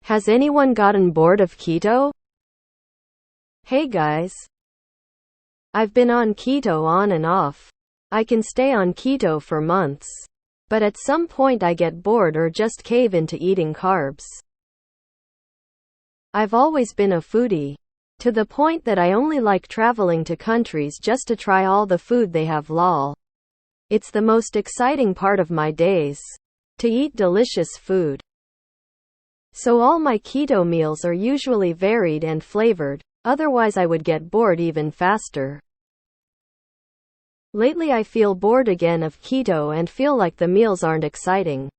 Has anyone gotten bored of keto? Hey guys. I've been on keto on and off. I can stay on keto for months. But at some point I get bored or just cave into eating carbs. I've always been a foodie. To the point that I only like traveling to countries just to try all the food they have lol. It's the most exciting part of my days. To eat delicious food. So all my keto meals are usually varied and flavored, otherwise I would get bored even faster. Lately I feel bored again of keto and feel like the meals aren't exciting.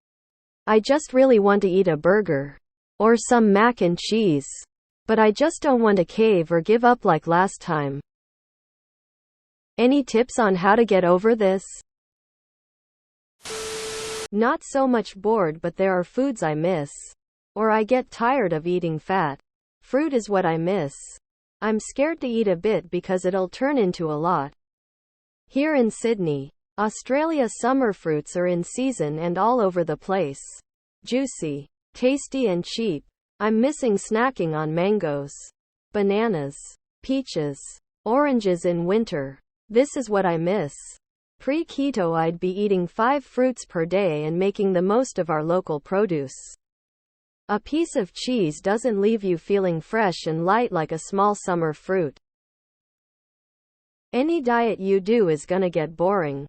I just really want to eat a burger. Or some mac and cheese. But I just don't want to cave or give up like last time. Any tips on how to get over this? Not so much bored, but there are foods I miss. Or I get tired of eating fat. Fruit is what I miss. I'm scared to eat a bit because it'll turn into a lot. Here in Sydney, Australia, summer fruits are in season and all over the place. Juicy, tasty and cheap. I'm missing snacking on mangoes, bananas, peaches, oranges in winter. This is what I miss. Pre-keto I'd be eating 5 fruits per day and making the most of our local produce. A piece of cheese doesn't leave you feeling fresh and light like a small summer fruit. Any diet you do is gonna get boring.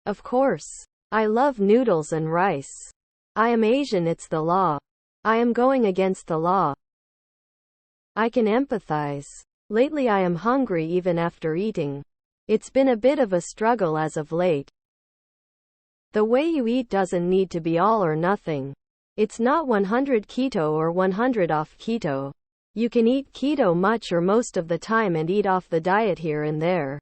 Of course. I love noodles and rice. I am Asian, it's the law. I am going against the law. I can empathize. Lately I am hungry even after eating. It's been a bit of a struggle as of late. The way you eat doesn't need to be all or nothing. It's not 100 keto or 100 off keto. You can eat keto much or most of the time and eat off the diet here and there.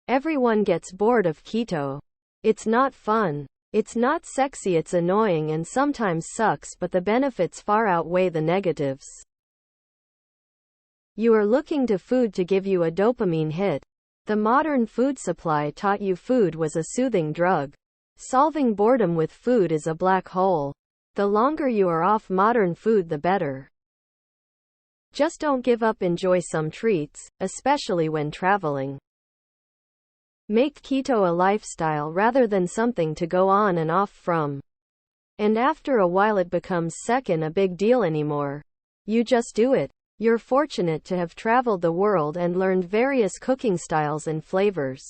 Everyone gets bored of keto. It's not fun. It's not sexy, it's annoying and sometimes sucks, but the benefits far outweigh the negatives. You are looking to food to give you a dopamine hit. The modern food supply taught you food was a soothing drug. Solving boredom with food is a black hole. The longer you are off modern food, the better. Just don't give up, enjoy some treats, especially when traveling. Make keto a lifestyle rather than something to go on and off from. And after a while it becomes second a big deal anymore. You just do it. You're fortunate to have traveled the world and learned various cooking styles and flavors.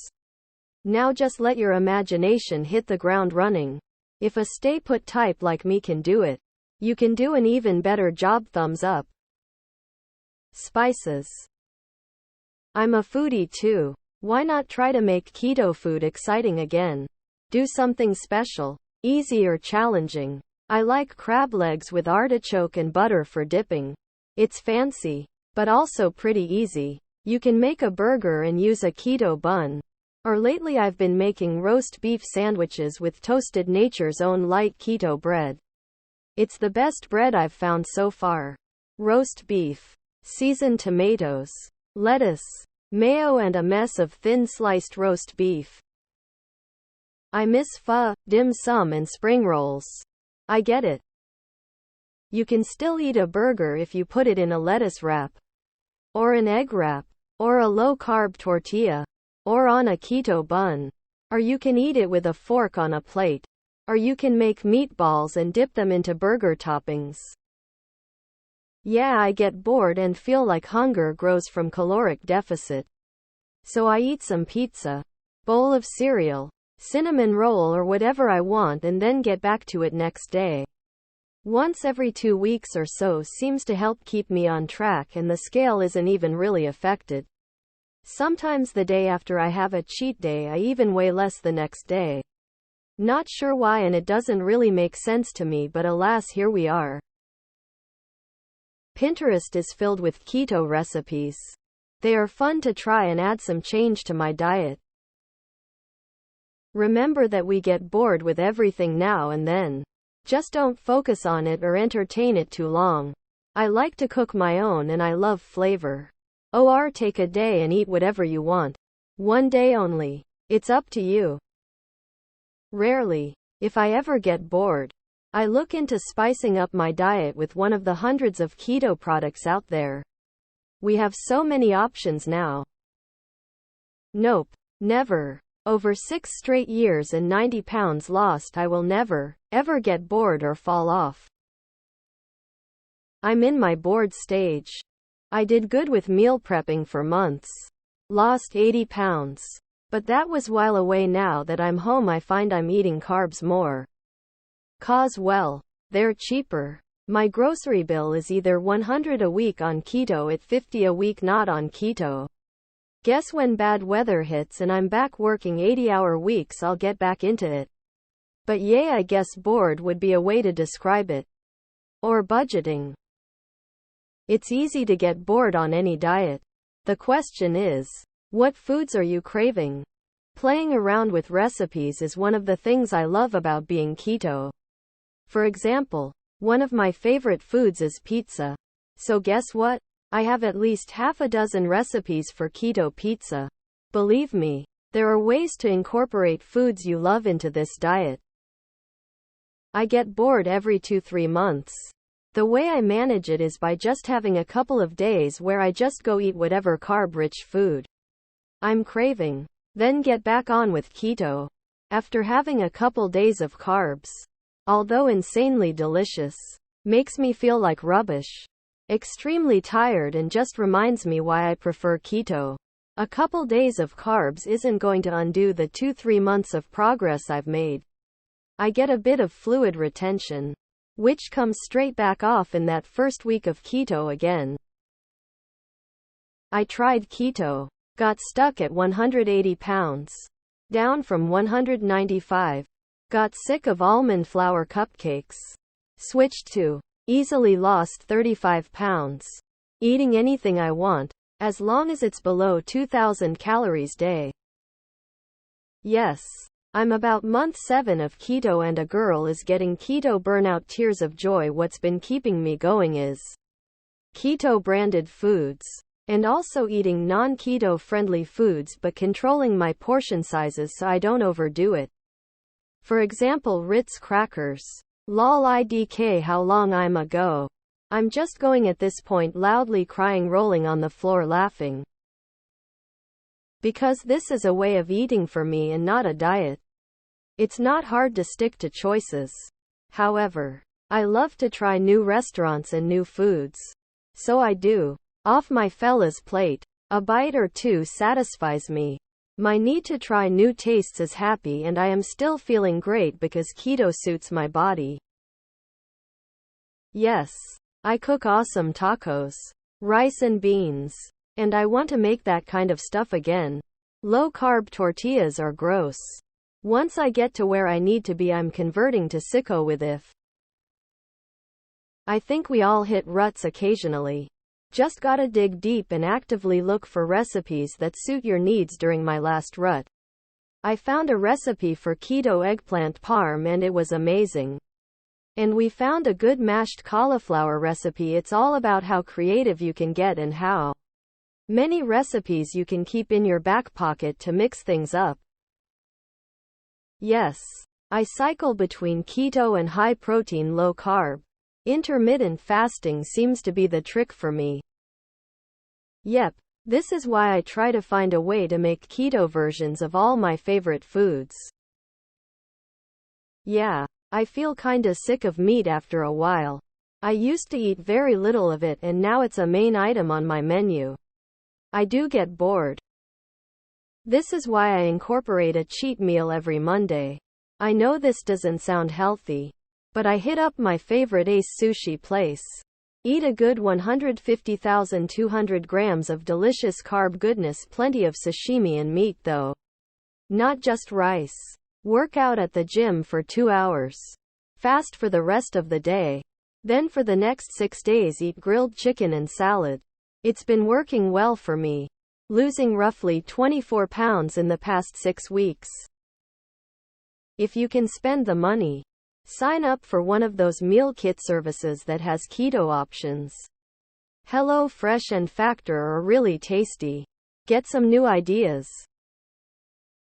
Now just let your imagination hit the ground running. If a stay-put type like me can do it, you can do an even better job. Thumbs up. Spices. I'm a foodie too. Why not try to make keto food exciting again? Do something special, easy or challenging. I like crab legs with artichoke and butter for dipping. It's fancy, but also pretty easy. You can make a burger and use a keto bun. Or lately I've been making roast beef sandwiches with toasted Nature's Own light keto bread. It's the best bread I've found so far. Roast beef, seasoned tomatoes, lettuce, mayo and a mess of thin sliced roast beef. I miss pho, dim sum and spring rolls. I get it. You can still eat a burger if you put it in a lettuce wrap, or an egg wrap, or a low-carb tortilla, or on a keto bun. Or you can eat it with a fork on a plate. Or you can make meatballs and dip them into burger toppings. Yeah, I get bored and feel like hunger grows from caloric deficit. So I eat some pizza, bowl of cereal, cinnamon roll or whatever I want and then get back to it next day. Once every 2 weeks or so seems to help keep me on track and the scale isn't even really affected. Sometimes the day after I have a cheat day I even weigh less the next day. Not sure why and it doesn't really make sense to me, but alas, here we are. Pinterest is filled with keto recipes. They are fun to try and add some change to my diet. Remember that we get bored with everything now and then. Just don't focus on it or entertain it too long. I like to cook my own and I love flavor. Or take a day and eat whatever you want. One day only. It's up to you. Rarely. If I ever get bored, I look into spicing up my diet with one of the hundreds of keto products out there. We have so many options now. Nope. Never. Over 6 straight years and 90 pounds lost. I will never, ever get bored or fall off. I'm in my bored stage. I did good with meal prepping for months. Lost 80 pounds. But that was while away. Now that I'm home, I find I'm eating carbs more. 'Cause well, they're cheaper. My grocery bill is either $100 a week on keto at $50 a week not on keto. Guess when bad weather hits and I'm back working 80-hour weeks, I'll get back into it. But yay, I guess bored would be a way to describe it. Or budgeting. It's easy to get bored on any diet. The question is, what foods are you craving? Playing around with recipes is one of the things I love about being keto. For example, one of my favorite foods is pizza. So guess what? I have at least half a dozen recipes for keto pizza. Believe me, there are ways to incorporate foods you love into this diet. I get bored every 2-3 months. The way I manage it is by just having a couple of days where I just go eat whatever carb-rich food I'm craving, then get back on with keto. After having a couple days of carbs, although insanely delicious, makes me feel like rubbish, extremely tired, and just reminds me why I prefer keto. A couple days of carbs isn't going to undo the 2-3 months of progress I've made. I get a bit of fluid retention, which comes straight back off in that first week of keto again. I tried keto, got stuck at 180 pounds, down from 195, got sick of almond flour cupcakes, switched to, easily lost 35 pounds, eating anything I want, as long as it's below 2,000 calories a day. Yes, I'm about month 7 of keto and a girl is getting keto burnout. Tears of joy. What's been keeping me going is keto branded foods, and also eating non-keto friendly foods but controlling my portion sizes so I don't overdo it. For example, Ritz crackers. Lol idk how long I'm a go. I'm just going at this point, loudly crying, rolling on the floor laughing. Because this is a way of eating for me and not a diet. It's not hard to stick to choices. However, I love to try new restaurants and new foods. So I do. Off my fella's plate. A bite or two satisfies me. My need to try new tastes is happy, and I am still feeling great because keto suits my body. Yes, I cook awesome tacos, rice and beans, and I want to make that kind of stuff again. Low-carb tortillas are gross. Once I get to where I need to be, I'm converting to sicko with it. I think we all hit ruts occasionally. Just gotta dig deep and actively look for recipes that suit your needs. During my last rut, I found a recipe for keto eggplant parm and it was amazing. And we found a good mashed cauliflower recipe. It's all about how creative you can get and how many recipes you can keep in your back pocket to mix things up. Yes, I cycle between keto and high protein, low carb. Intermittent fasting seems to be the trick for me. Yep, this is why I try to find a way to make keto versions of all my favorite foods. Yeah, I feel kinda sick of meat after a while. I used to eat very little of it and now it's a main item on my menu. I do get bored. This is why I incorporate a cheat meal every Monday. I know this doesn't sound healthy, but I hit up my favorite Ace sushi place. Eat a good 150,200 grams of delicious carb goodness, plenty of sashimi and meat though. Not just rice. Work out at the gym for 2 hours. Fast for the rest of the day. Then for the next 6 days eat grilled chicken and salad. It's been working well for me. Losing roughly 24 pounds in the past 6 weeks. If you can spend the money, sign up for one of those meal kit services that has keto options. HelloFresh and Factor are really tasty. Get some new ideas.